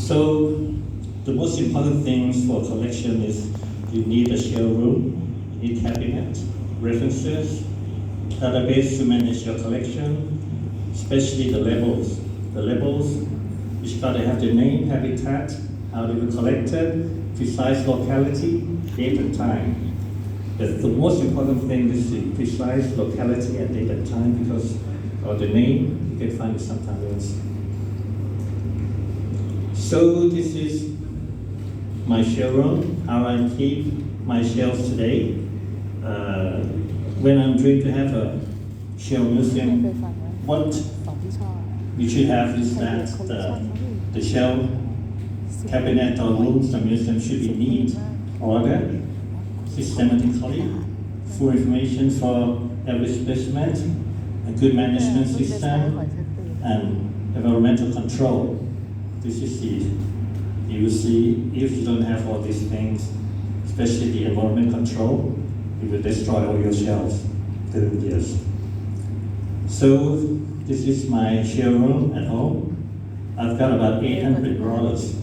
So the most important things for collection is you need a shell room, you need cabinet, references, database to manage your collection, especially the labels. The labels, which got to have the name, habitat, how they were collected, precise locality, date and time. The most important thing is the precise locality and date and time, because of the name, you can find it sometimes else. So this is my showroom, how I keep my shelves today. When I'm going to have a shell museum, what you should have is that the shell cabinet or rooms the museum should be neat, ordered, systematically, full information for every specimen, a good management system, and environmental control. This is you will see, if you don't have all these things, especially the environment control, it will destroy all your shelves within years. So this is my showroom at home. I've got about 800 rollers,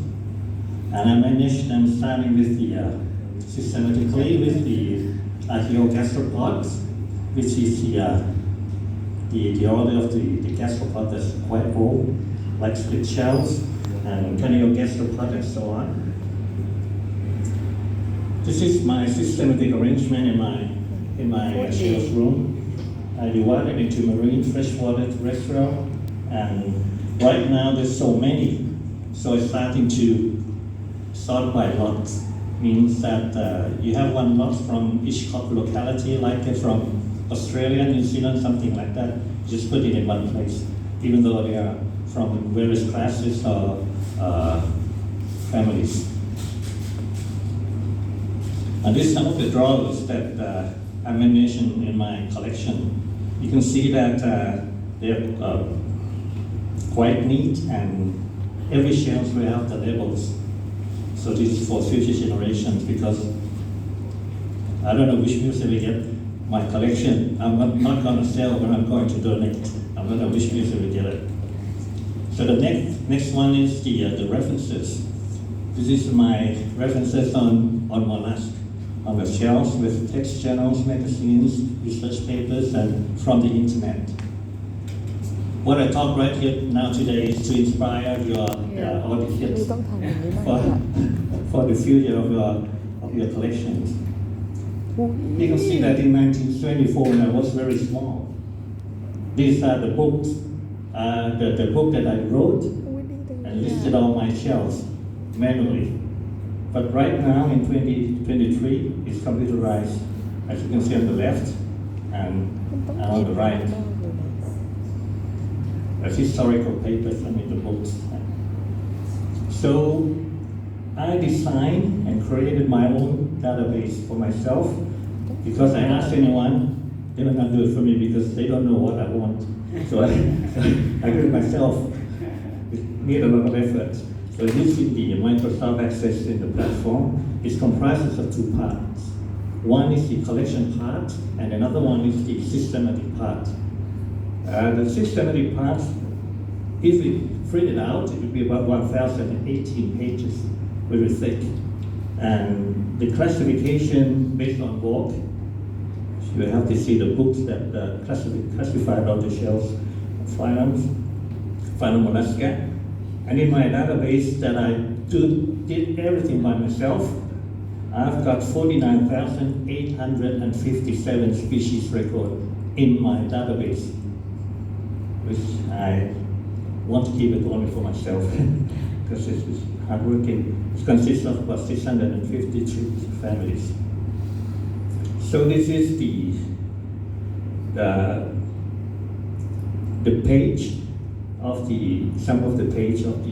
and I manage them starting with the systematically with the archaeogastropods, which is the order of the gastropod that's quite old, like split shells and gastropod and so on. This is my systematic arrangement in my shells room. I divide it into marine, freshwater, terrestrial, and right now there's so many, so it's starting to sort by lots. Means that you have one lot from each locality, like from Australia, New Zealand, something like that. Just put it in one place, even though they are from various classes or families. And this is some of the drawers that I mentioned in my collection. You can see that they're quite neat, and every shelf will have the labels. So this is for future generations, because I don't know which museum will get my collection. I'm not going to sell, but I'm going to donate. I don't know which museum will get it. So the next one is the references. This is my references on Mollusca, on the shelves with text journals, magazines, research papers, and from the internet. What I talk right here now today is to inspire your all the kids for the future of your collections. You can see that in 1924, when I was very small, these are the books, the book that I wrote and listed on my shelves manually. But right now in 2023, it's computerized, as you can see on the left and on the right. As historical papers, I mean the books. So I designed and created my own database for myself, because I asked anyone, they will not do it for me because they don't know what I want. So I do it myself. It needs a lot of effort. So using the Microsoft Access in the platform, it comprises of two parts. One is the collection part, and another one is the systematic part. The systematic part, if we print it out, it would be about 1,018 pages, very thick. And the classification based on work, you have to see the books that classified on the shelves, Phylum Mollusca. And in my database that I did everything by myself, I've got 49,857 species record in my database, which I want to keep it only for myself because this is hardworking. It consists of about 653 families. So this is the page of some of the page of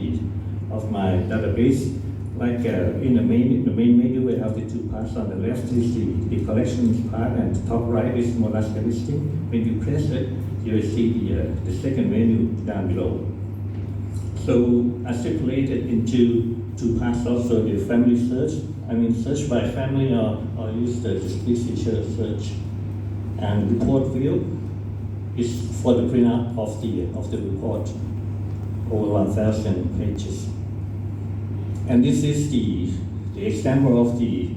my database. Like in the main menu, we have the two parts. On the left is the collections part, and the top right is Mollusca listing. When you press it, you will see the second menu down below. So I separated into two parts also, the family search. I mean search by family, or use the species search. And report view is for the printout of the report, over 1,000 pages. And this is the example of the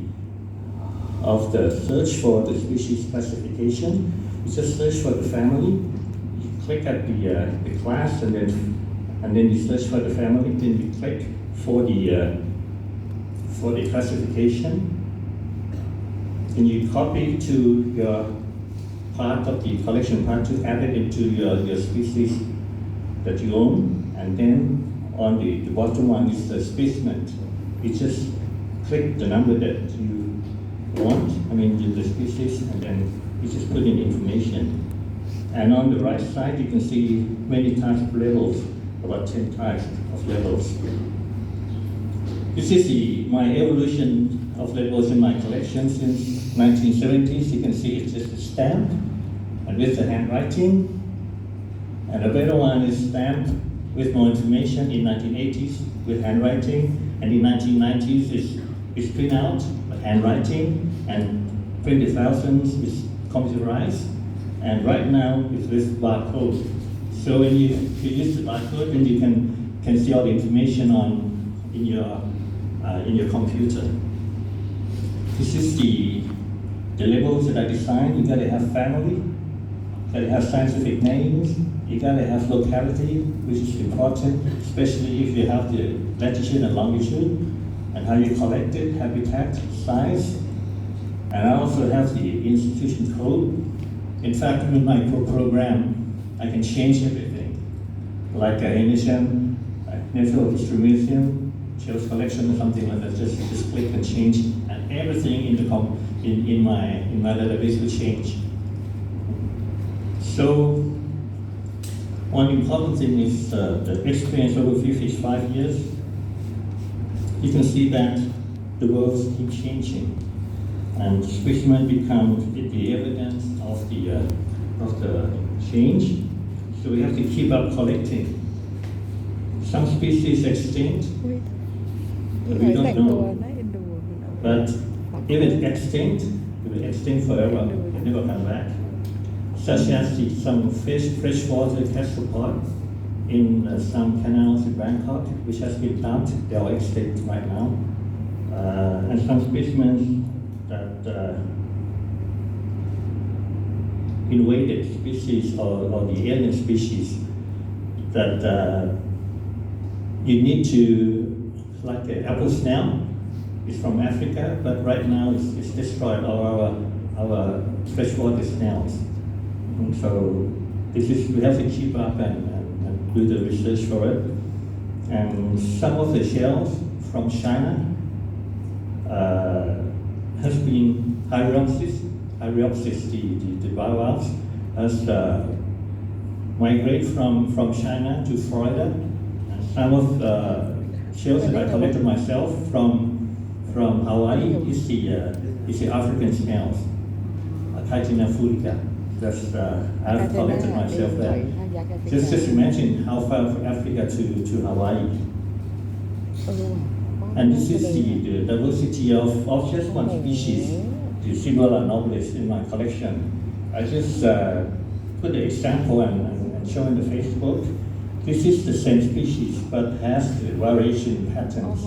search for the species classification. You just search for the family. You click at the class, and then you search for the family. Then you click for the classification. And you copy to your part of the collection part to add it into your species that you own. And then on the bottom one is the specimen. You just click the number that you want, the species, and then you just put in information. And on the right side, you can see many types of levels, about 10 types of levels. This is my evolution of levels in my collection since 1970s. You can see it's just a stamp, and with the handwriting. And a better one is stamped with more information in 1980s with handwriting, and in 1990s it's print out with handwriting, and printed thousands is computerized, and right now it's with barcode. So when you use the barcode, then you can see all the information in your computer. This is the labels that I designed. You gotta have family, you gotta have scientific names, you gotta have locality, which is important, especially if you have the latitude and longitude, and how you collect it, habitat, size. And I also have the institution code. In fact, with my program, I can change everything. Like NHM, Natural History Museum, Shells Collection, or something like that. Just click and change, and everything in my database will change. So one important thing is the experience over 55 years. You can see that the world keeps changing, and specimen becomes the evidence of the change. So we have to keep up collecting. Some species extinct, but we don't know. But if it's extinct, it will extinct forever. It never come back. Such as some freshwater castle in some canals in Bangkok, which has been dumped. They are extinct right now. And some specimens that invaded species or the alien species that you need to, like the apple snail, is from Africa, but right now it's destroyed all our freshwater snails. And so we have to keep up and do the research for it. And some of the shells from China has been Hyreopsis, the bivalves, has migrated from China to Florida. And some of the shells that I collected myself from Hawaii is the African snails, Chitina furica. That's I've collected myself there. Just imagine how far from Africa to Hawaii. And this is the diversity of just one species, the Cibella nobilis, in my collection. I just put the example and show in the Facebook. This is the same species, but has the variation patterns.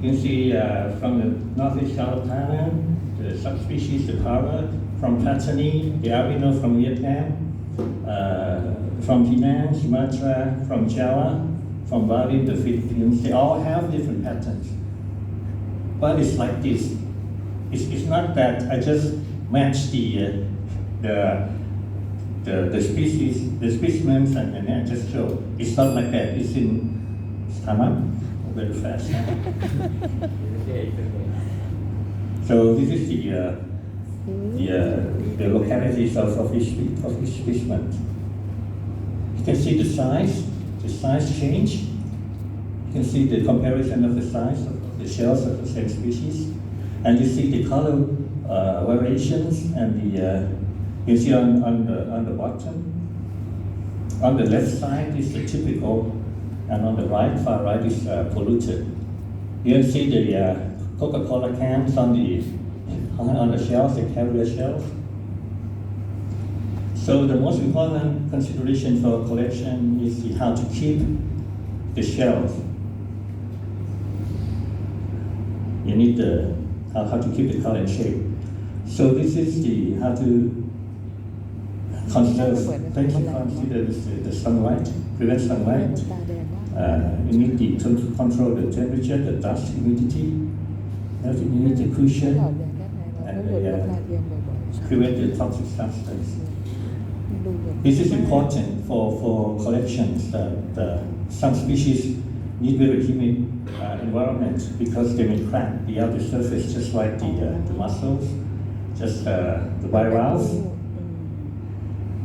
You can see from the northeast side of Thailand, the subspecies, the parrot, from Patani, the albino from Vietnam, from Penang, Sumatra, from Java, from Bali, the Philippines. They all have different patterns. But it's like this. It's not that I just match the species, the specimens, and then just show. It's not like that. It's in stomach, very fast. So this is the localities of each specimen. You can see the size change. You can see the comparison of the size of the shells of the same species. And you see the color variations, and you see on the bottom. On the left side is the typical, and on the far right is polluted. You can see the Coca-Cola cans on the shells, the carrier shells. So the most important consideration for a collection is how to keep the shells. You need the how to keep the color and shape. So this is the how to consider the sunlight, prevent sunlight. You need to control the temperature, the dust, humidity. You need the cushion and prevent the toxic substance. This is important for collections. Some species need very humid environment because they may crack the outer surface, just like the mussels, just the bivalves.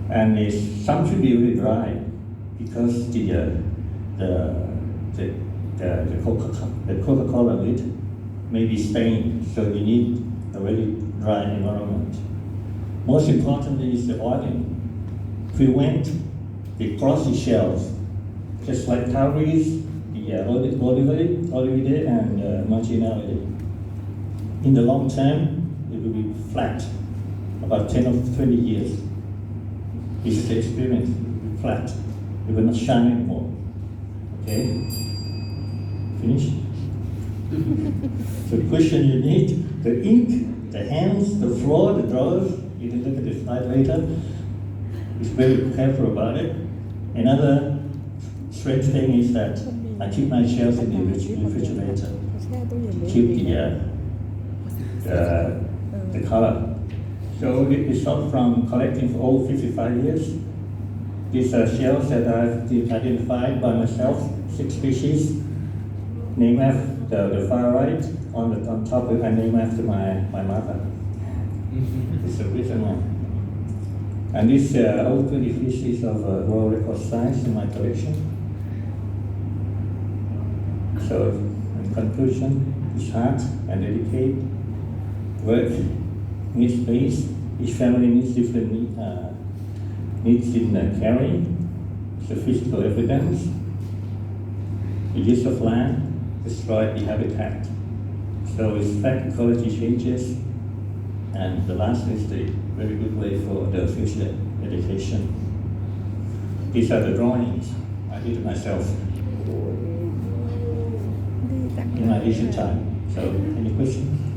And some should be really dry because the Coca-Cola lid may be stained, so you need a very dry environment. Most importantly is the oiling. Prevent the glossy shells, just like cowries, the Olividae and Marginalidae. In the long term, it will be flat, about 10 or 20 years. This is the experience, it will be flat. It will not shine anymore. Okay? Finish? So the question you need, the ink, the hands, the floor, the drawers, you can look at the slide later. It's very careful about it. Another strange thing is that I keep my shells in the refrigerator. Keep the color. So it started from collecting for over 55 years. These are shells that I've identified by myself, 6 species. Named after the far right, on top I named after my mother. It's a reason why. And these over 20 species of world record size in my collection. So, in conclusion, it's hard and delicate. Work needs space. Each family needs different needs in caring. So physical evidence. The use of land destroyed the habitat. So its fact quality changes. And the last is the very good way for the future education. These are the drawings I did myself in my leisure time. So, any questions?